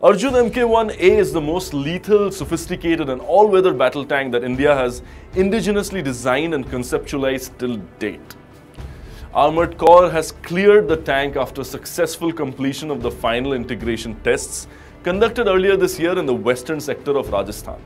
Arjun Mk1A is the most lethal, sophisticated and all-weather battle tank that India has indigenously designed and conceptualized till date. Armored Corps has cleared the tank after successful completion of the final integration tests conducted earlier this year in the western sector of Rajasthan.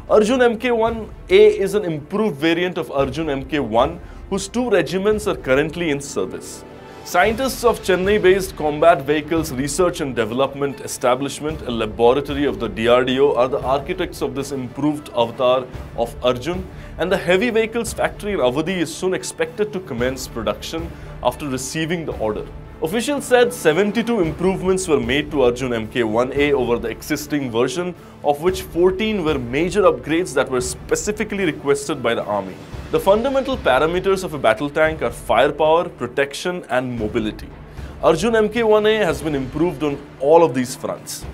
Arjun Mk1A is an improved variant of Arjun Mk1 whose 2 regiments are currently in service. Scientists of Chennai-based Combat Vehicles Research and Development Establishment, a laboratory of the DRDO, are the architects of this improved avatar of Arjun, and the heavy vehicles factory in Awadhi is soon expected to commence production after receiving the order. Officials said 72 improvements were made to Arjun Mk1A over the existing version, of which 14 were major upgrades that were specifically requested by the army. The fundamental parameters of a battle tank are firepower, protection and mobility. Arjun Mk1A has been improved on all of these fronts.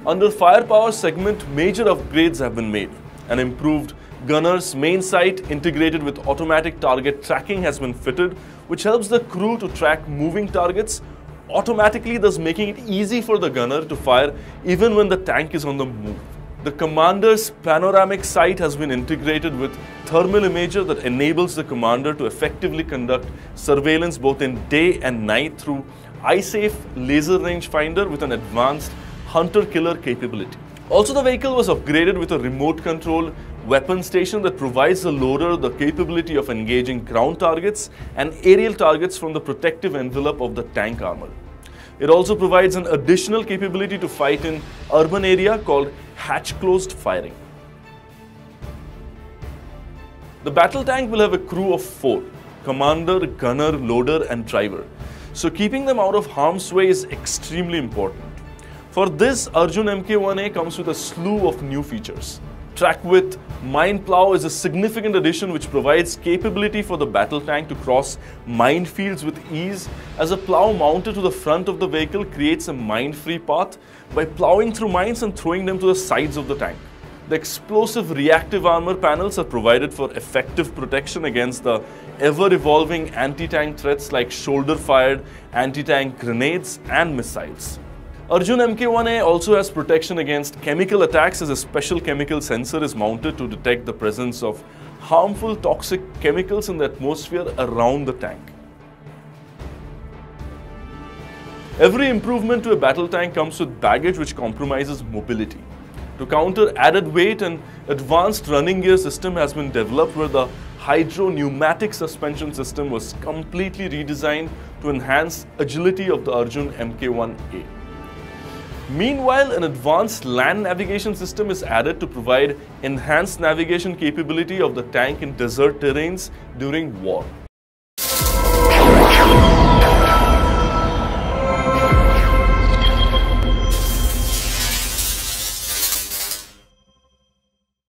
Under firepower segment, major upgrades have been made. An improved gunner's main sight integrated with automatic target tracking has been fitted, which helps the crew to track moving targets automatically, thus making it easy for the gunner to fire even when the tank is on the move. The commander's panoramic sight has been integrated with thermal imager that enables the commander to effectively conduct surveillance both in day and night through eye-safe laser rangefinder with an advanced hunter-killer capability. Also, the vehicle was upgraded with a remote control weapon station that provides the loader the capability of engaging ground targets and aerial targets from the protective envelope of the tank armor. It also provides an additional capability to fight in urban area called hatch-closed firing. The battle tank will have a crew of 4, commander, gunner, loader and driver. So keeping them out of harm's way is extremely important. For this, Arjun Mk1A comes with a slew of new features. Track width mine plow is a significant addition which provides capability for the battle tank to cross minefields with ease, as a plow mounted to the front of the vehicle creates a mine-free path by plowing through mines and throwing them to the sides of the tank. The explosive reactive armor panels are provided for effective protection against the ever-evolving anti-tank threats like shoulder-fired anti-tank grenades and missiles. Arjun Mk1A also has protection against chemical attacks, as a special chemical sensor is mounted to detect the presence of harmful toxic chemicals in the atmosphere around the tank. Every improvement to a battle tank comes with baggage which compromises mobility. To counter added weight, an advanced running gear system has been developed where the hydro-pneumatic suspension system was completely redesigned to enhance agility of the Arjun Mk1A. Meanwhile, an advanced land navigation system is added to provide enhanced navigation capability of the tank in desert terrains during war.